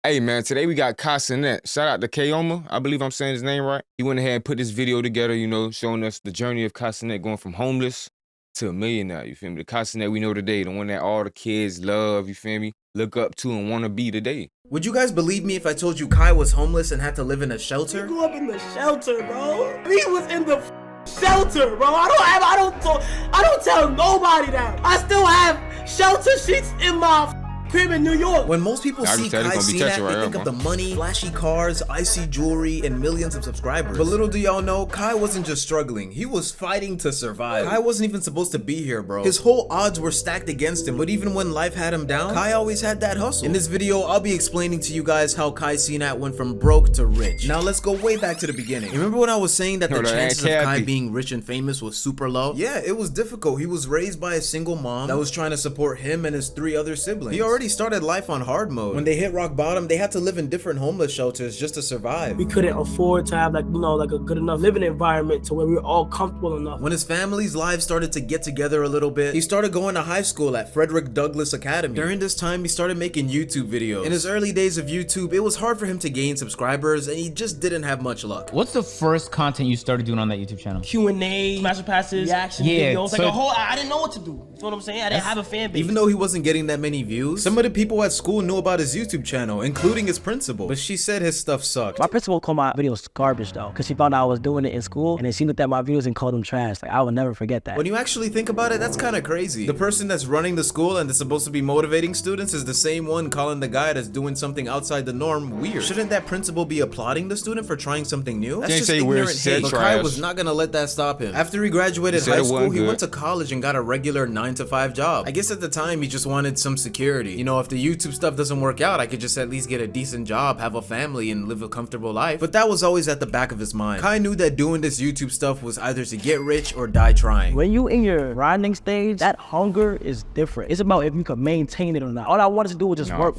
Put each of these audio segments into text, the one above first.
Hey man, today we got Cenats. Shout out to Kayoma. I believe I'm saying his name right. He went ahead and put this video together, you know, showing us the journey of Cenats going from homeless to a millionaire, you feel me? The Cenats we know today, the one that all the kids love, you feel me? Look up to and want to be today. Would you guys believe me if I told you Kai was homeless and had to live in a shelter? He grew up in the shelter, bro. He was in the shelter, bro. I don't tell nobody that. I still have shelter sheets in my crib in New York. When most people see Kai Cenats, they think of the money, flashy cars, icy jewelry, and millions of subscribers. But little do y'all know, Kai wasn't just struggling. He was fighting to survive. Kai wasn't even supposed to be here, bro. His whole odds were stacked against him, but even when life had him down, Kai always had that hustle. In this video, I'll be explaining to you guys how Kai Cenats went from broke to rich. Now let's go way back to the beginning. Remember when I was saying that the chances of Kai being rich and famous was super low? Yeah, it was difficult. He was raised by a single mom that was trying to support him and his 3 other siblings. He already started life on hard mode. When they hit rock bottom, they had to live in different homeless shelters just to survive. We couldn't afford to have like a good enough living environment to where we were all comfortable enough. When his family's lives started to get together a little bit, he started going to high school at Frederick Douglass Academy. During this time, he started making YouTube videos. In his early days of YouTube, it was hard for him to gain subscribers and he just didn't have much luck. What's the first content you started doing on that YouTube channel? Q&A, Smash Passes, reaction videos, like a whole, I didn't know what to do. You know what I'm saying? I didn't have a fan base. Even though he wasn't getting that many views, some of the people at school knew about his YouTube channel, including his principal, but she said his stuff sucked. My principal called my videos garbage though, because she found out I was doing it in school, and then she looked at my videos and called them trash. Like, I will never forget that. When you actually think about it, that's kind of crazy. The person that's running the school and that's supposed to be motivating students is the same one calling the guy that's doing something outside the norm weird. Shouldn't that principal be applauding the student for trying something new? That's just ignorant hate. But Kai was not gonna let that stop him. After he graduated high school, he went to college and got a regular 9-to-5 job. I guess at the time he just wanted some security. You know, if the YouTube stuff doesn't work out, I could just at least get a decent job, have a family, and live a comfortable life. But that was always at the back of his mind. Kai knew that doing this YouTube stuff was either to get rich or die trying. When you in your grinding stage, that hunger is different. It's about if you can maintain it or not. All I wanted to do was just work.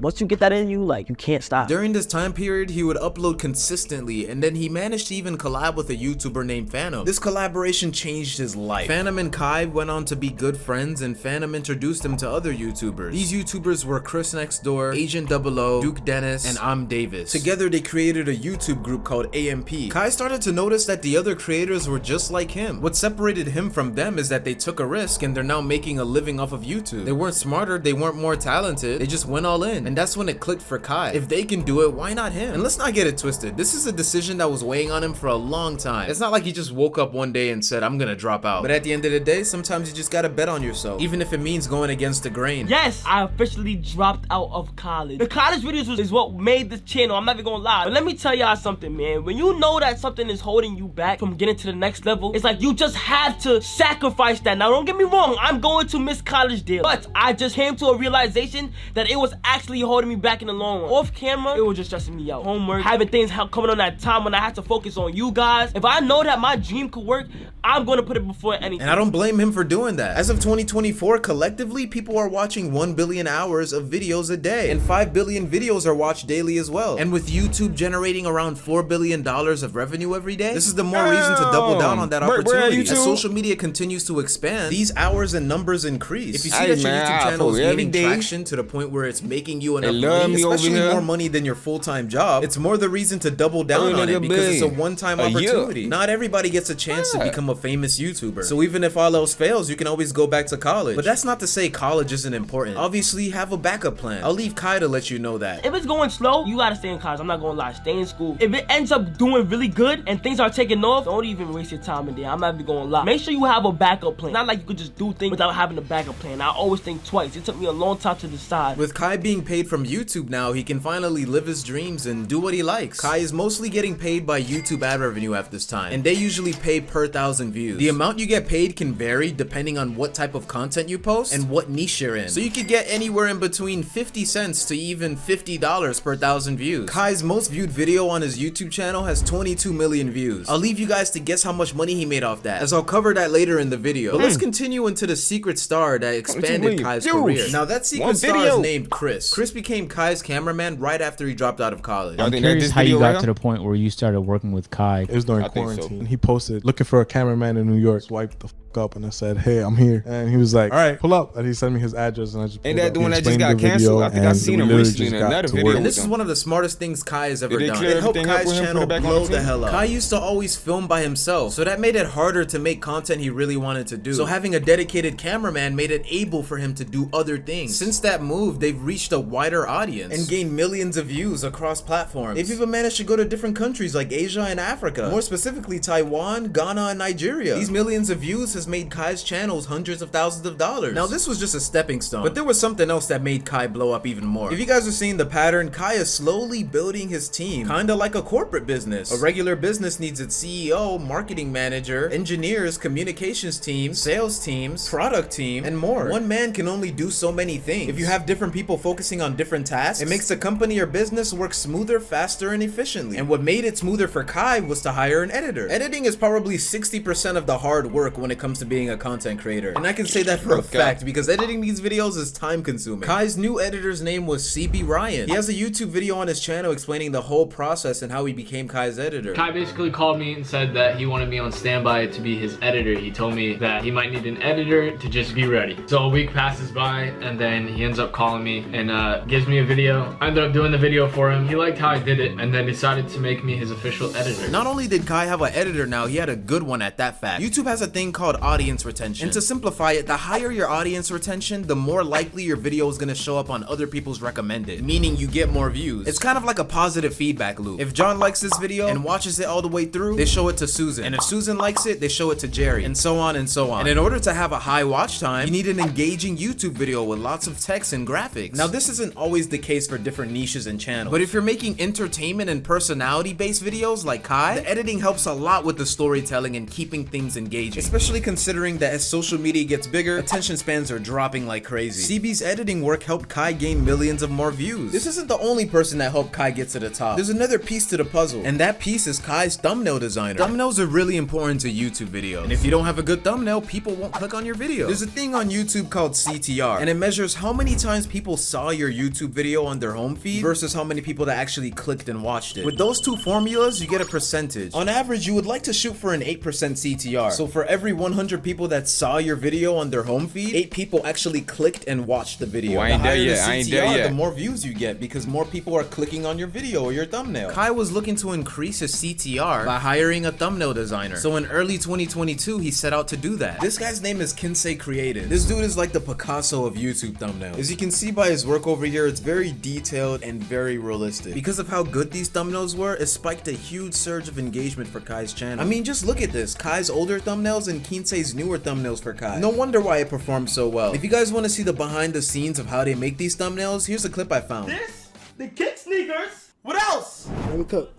Once you get that in you, like, you can't stop. During this time period, he would upload consistently, and then he managed to even collab with a YouTuber named Phantom. This collaboration changed his life. Phantom and Kai went on to be good friends, and Phantom introduced him to other YouTubers. These YouTubers were Chris Next Door, Agent 00, Duke Dennis, and I'm Davis. Together they created a YouTube group called AMP. Kai started to notice that the other creators were just like him. What separated him from them is that they took a risk and they're now making a living off of YouTube. They weren't smarter, they weren't more talented, they just went all in. And that's when it clicked for Kai. If they can do it, why not him? And let's not get it twisted. This is a decision that was weighing on him for a long time. It's not like he just woke up one day and said, I'm gonna drop out. But at the end of the day, sometimes you just gotta bet on yourself, even if it means going against the grain. Yes, I officially dropped out of college. The college videos is what made this channel, I'm not even gonna lie. But let me tell y'all something, man. When you know that something is holding you back from getting to the next level, it's like you just have to sacrifice that. Now, don't get me wrong, I'm going to miss college deal, but I just came to a realization that it was actually holding me back in the long run. Off camera, it was just stressing me out. Homework, having things coming on that time when I had to focus on you guys. If I know that my dream could work, I'm gonna put it before anything. And I don't blame him for doing that. As of 2024, collectively, people are watching 1 billion hours of videos a day, and 5 billion videos are watched daily as well. And with YouTube generating around $4 billion of revenue every day, this is the more reason to double down on that opportunity. As social media continues to expand, these hours and numbers increase. If you see that your YouTube channel is gaining traction to the point where it's making you enough money, especially more money than your full-time job, it's more the reason to double down on it because it's a one-time opportunity. Not everybody gets a chance to become a famous YouTuber. So even if all else fails, you can always go back to college. But that's not to say college isn't important. Obviously, have a backup plan. I'll leave Kai to let you know that. If it's going slow, you gotta stay in college. I'm not gonna lie, stay in school. If it ends up doing really good and things are taking off, don't even waste your time in there. I'm not even gonna lie. Make sure you have a backup plan. Not like you could just do things without having a backup plan. I always think twice. It took me a long time to decide. With Kai being paid from YouTube now, he can finally live his dreams and do what he likes. Kai is mostly getting paid by YouTube ad revenue at this time, and they usually pay per 1,000 views. The amount you get paid can vary depending on what type of content you post and what niche you're in. So you could get anywhere in between 50 cents to even $50 per 1,000 views. Kai's most viewed video on his YouTube channel has 22 million views. I'll leave you guys to guess how much money he made off that, as I'll cover that later in the video. But let's continue into the secret star that expanded Kai's career. Now that secret star is named Chris. Chris became Kai's cameraman right after he dropped out of college. I'm curious how you got to the point where you started working with Kai. It was during quarantine. He posted looking for a cameraman in New York. Swipe the up and I said, hey, I'm here. And he was like, all right, pull up. And he sent me his address and I just Ain't pulled that up. the He one that just explained got the video, canceled? I think I and seen we him literally recently in just got another to video. work. And this is one of the smartest things Kai has ever Did they done. clear It helped everything up Kai's with him, put channel it back on blow the the team? hell up. Kai used to always film by himself, so that made it harder to make content he really wanted to do. So having a dedicated cameraman made it able for him to do other things. Since that move, they've reached a wider audience and gained millions of views across platforms. They've even managed to go to different countries like Asia and Africa, more specifically Taiwan, Ghana, and Nigeria. These millions of views has made Kai's channels hundreds of thousands of dollars. Now this was just a stepping stone, but there was something else that made Kai blow up even more. If you guys are seeing the pattern, Kai is slowly building his team, kinda like a corporate business. A regular business needs its CEO, marketing manager, engineers, communications team, sales teams, product team, and more. One man can only do so many things. If you have different people focusing on different tasks, it makes the company or business work smoother, faster, and efficiently. And what made it smoother for Kai was to hire an editor. Editing is probably 60% of the hard work when it comes to being a content creator. And I can say that for a fact because editing these videos is time consuming. Kai's new editor's name was CB Ryan. He has a YouTube video on his channel explaining the whole process and how he became Kai's editor. Kai basically called me and said that he wanted me on standby to be his editor. He told me that he might need an editor to just be ready. So a week passes by and then he ends up calling me and gives me a video. I ended up doing the video for him. He liked how I did it and then decided to make me his official editor. Not only did Kai have an editor now, he had a good one at that fact. YouTube has a thing called audience retention. And to simplify it, the higher your audience retention, the more likely your video is gonna show up on other people's recommended, meaning you get more views. It's kind of like a positive feedback loop. If John likes this video and watches it all the way through, they show it to Susan. And if Susan likes it, they show it to Jerry, and so on and so on. And in order to have a high watch time, you need an engaging YouTube video with lots of text and graphics. Now this isn't always the case for different niches and channels, but if you're making entertainment and personality based videos like Kai, the editing helps a lot with the storytelling and keeping things engaging, especially considering that as social media gets bigger, attention spans are dropping like crazy. CB's editing work helped Kai gain millions of more views. This isn't the only person that helped Kai get to the top. There's another piece to the puzzle, and that piece is Kai's thumbnail designer. Thumbnails are really important to YouTube videos, and if you don't have a good thumbnail, people won't click on your video. There's a thing on YouTube called CTR, and it measures how many times people saw your YouTube video on their home feed versus how many people that actually clicked and watched it. With those two formulas, you get a percentage. On average, you would like to shoot for an 8% CTR. So for every 100 people that saw your video on their home feed, 8 people actually clicked and watched the video. Oh, I ain't The higher there the yet. I ain't there CTR, yet. the more views you get because more people are clicking on your video or your thumbnail. Kai was looking to increase his CTR by hiring a thumbnail designer. So in early 2022, he set out to do that. This guy's name is Kinsey Creative. This dude is like the Picasso of YouTube thumbnails. As you can see by his work over here, it's very detailed and very realistic. Because of how good these thumbnails were, it spiked a huge surge of engagement for Kai's channel. I mean, just look at this. Kai's older thumbnails and Kinsey's newer thumbnails for Kai. No wonder why it performed so well. If you guys want to see the behind the scenes of how they make these thumbnails, here's a clip I found. This, the kick sneakers. What else? Let me cook.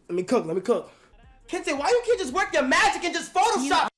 Let me cook. Let me cook. Kinsey, why you can't just work your magic and just Photoshop?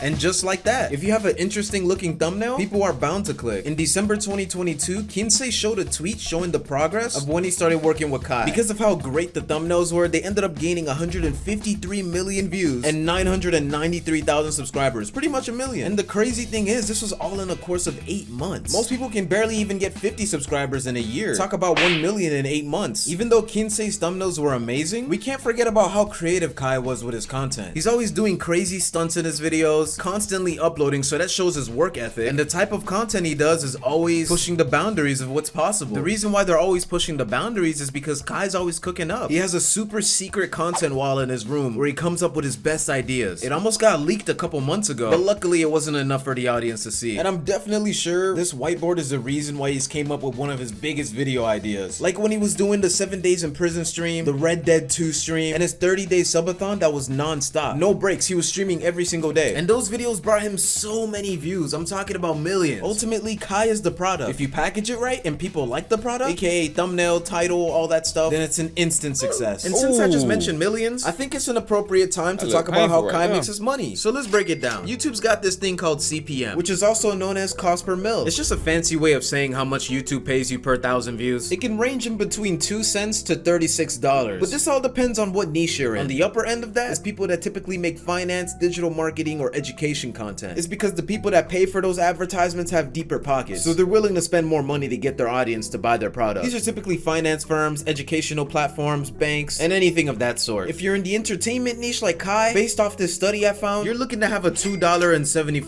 And just like that, if you have an interesting looking thumbnail, people are bound to click. In December 2022, Kinsey showed a tweet showing the progress of when he started working with Kai. Because of how great the thumbnails were, they ended up gaining 153 million views and 993,000 subscribers, pretty much a million. And the crazy thing is, this was all in a course of 8 months. Most people can barely even get 50 subscribers in a year. Talk about 1 million in 8 months. Even though Kinsey's thumbnails were amazing, we can't forget about how creative Kai was with his content. He's always doing crazy stunts in his videos, constantly uploading, so that shows his work ethic, and the type of content he does is always pushing the boundaries of what's possible. The reason why they're always pushing the boundaries is because Kai's always cooking up. He has a super secret content wall in his room where he comes up with his best ideas. It almost got leaked a couple months ago, but luckily it wasn't enough for the audience to see. And I'm definitely sure this whiteboard is the reason why he's came up with one of his biggest video ideas. Like when he was doing the 7 days in prison stream, the Red Dead 2 stream, and his 30-day subathon that was non-stop. No breaks, he was streaming every single day. And those videos brought him so many views. I'm talking about millions. Ultimately, Kai is the product. If you package it right and people like the product, aka thumbnail, title, all that stuff, then it's an instant success. And since I just mentioned millions, I think it's an appropriate time to talk about how Kai makes his money. So let's break it down. YouTube's got this thing called CPM, which is also known as cost per mil. It's just a fancy way of saying how much YouTube pays you per 1,000 views. It can range in between 2 cents to $36. But this all depends on what niche you're in. On the upper end of that is people that typically make finance, digital marketing, or education education content. It's because the people that pay for those advertisements have deeper pockets, so they're willing to spend more money to get their audience to buy their product. These are typically finance firms, educational platforms, banks, and anything of that sort. If you're in the entertainment niche like Kai, based off this study I found, you're looking to have a $2.74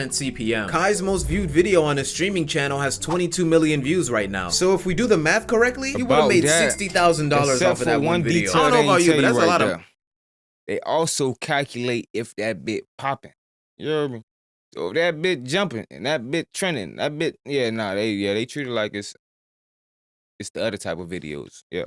CPM. Kai's most viewed video on his streaming channel has 22 million views right now. So if we do the math correctly, he would have made $60,000 off of that one video. I don't know about you, but that's a lot of... They also calculate if that bit popping. You heard me? So if that bit jumping and that bit trending, that bit, they treat it like it's the other type of videos. Yeah.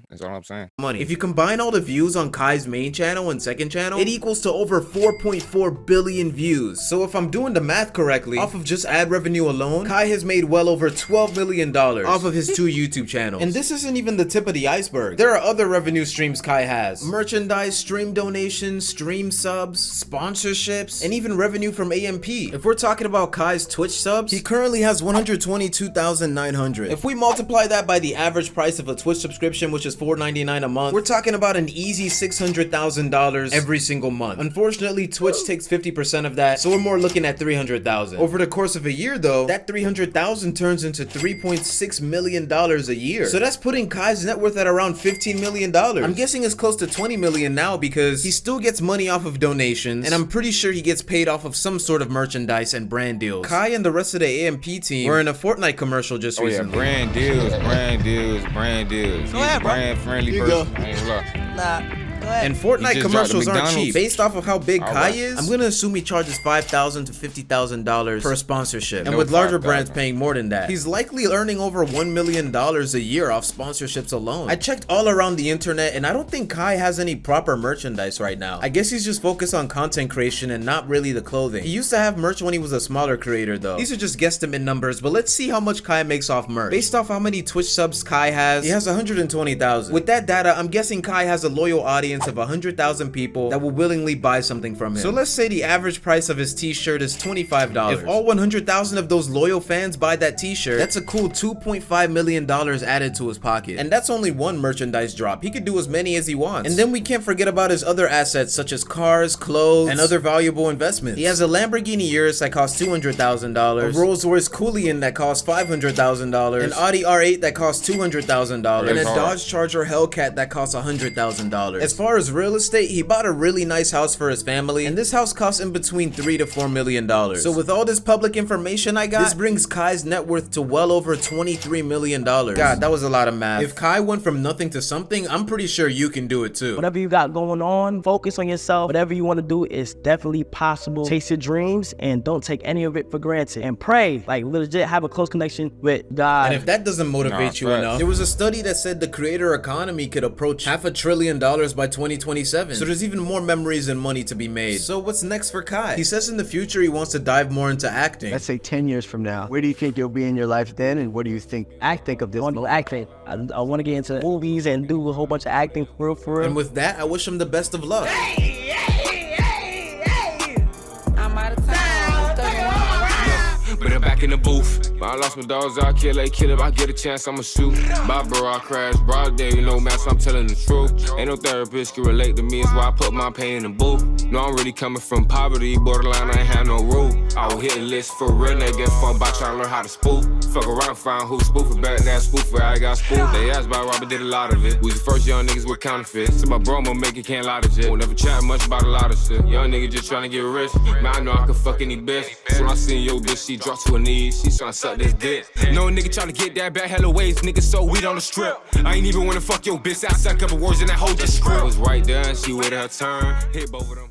That's all I'm saying. Money. If you combine all the views on Kai's main channel and second channel, it equals to over 4.4 billion views. So if I'm doing the math correctly, off of just ad revenue alone, Kai has made well over $12 million off of his 2 YouTube channels. And this isn't even the tip of the iceberg. There are other revenue streams Kai has. Merchandise, stream donations, stream subs, sponsorships, and even revenue from AMP. If we're talking about Kai's Twitch subs, he currently has 122,900. If we multiply that by the average price of a Twitch subscription, which is $4.99 a month, we're talking about an easy $600,000 every single month. Unfortunately, Twitch takes 50% of that, so we're more looking at $300,000. Over the course of a year though, that $300,000 turns into $3.6 million a year. So that's putting Kai's net worth at around $15 million. I'm guessing it's close to 20 million now because he still gets money off of donations, and I'm pretty sure he gets paid off of some sort of merchandise and brand deals. Kai and the rest of the AMP team were in a Fortnite commercial just recently. Brand deals. Go ahead, bro. Brand friendly person. I ain't gonna lie. And Fortnite commercials aren't cheap. Based off of how big Kai is, I'm gonna assume he charges $5,000 to $50,000 per sponsorship. And with larger brands paying more than that, he's likely earning over $1 million a year off sponsorships alone. I checked all around the internet and I don't think Kai has any proper merchandise right now. I guess he's just focused on content creation and not really the clothing. He used to have merch when he was a smaller creator though. These are just guesstimate numbers, but let's see how much Kai makes off merch. Based off how many Twitch subs Kai has, he has 120,000. With that data, I'm guessing Kai has a loyal audience of 100,000 people that will willingly buy something from him. So let's say the average price of his t-shirt is $25. If all 100,000 of those loyal fans buy that t-shirt, that's a cool $2.5 million added to his pocket. And that's only one merchandise drop. He could do as many as he wants. And then we can't forget about his other assets such as cars, clothes, and other valuable investments. He has a Lamborghini Urus that costs $200,000, a Rolls Royce Coolian that costs $500,000, an Audi R8 that costs $200,000, and a Dodge Charger Hellcat that costs $100,000. As far as real estate, he bought a really nice house for his family, and this house costs in between $3 to $4 million. So with all this public information I got, this brings Kai's net worth to well over $23 million. God, that was a lot of math. If Kai went from nothing to something, I'm pretty sure you can do it too. Whatever you got going on, focus on yourself. Whatever you want to do is definitely possible. Chase your dreams and don't take any of it for granted. And pray, like legit have a close connection with God. And if that doesn't motivate you enough, there was a study that said the creator economy could approach $500 billion by 2027. So there's even more memories and money to be made. So what's next for Kai? He says in the future he wants to dive more into acting. Let's say 10 years from now, where do you think you'll be in your life then, and what do you think? I think of this. I want to get into movies and do a whole bunch of acting for real. And with that, I wish him the best of luck. But I'm back in the booth. I lost my dogs, I'll kill it. If I get a chance, I'ma shoot. Bye, bro, I crash. Broad day, you know, man, so I'm telling the truth. Ain't no therapist can relate to me, it's why I put my pain in the booth. No, I'm really coming from poverty, borderline, I ain't have no rule. I will hit a list for real, they get fun by trying to learn how to spoof. Fuck around, find who spoofing back, that spoofer, I got spoofed. They asked about Robert, did a lot of it. We the first young niggas with counterfeits. So my bro, I'ma make it, can't lie to shit. Won't never chat much about a lot of shit. Young nigga just trying to get rich. Man, I know I can fuck any bitch. So when I seen yo bitch, she dropped to her knees. She tryna suck this dick. No nigga tryna get that back hella ways, nigga, so weed on the strip. I ain't even wanna fuck your bitch. I said a couple words in that whole just script. Was right there and she waited her turn. Hit both of them.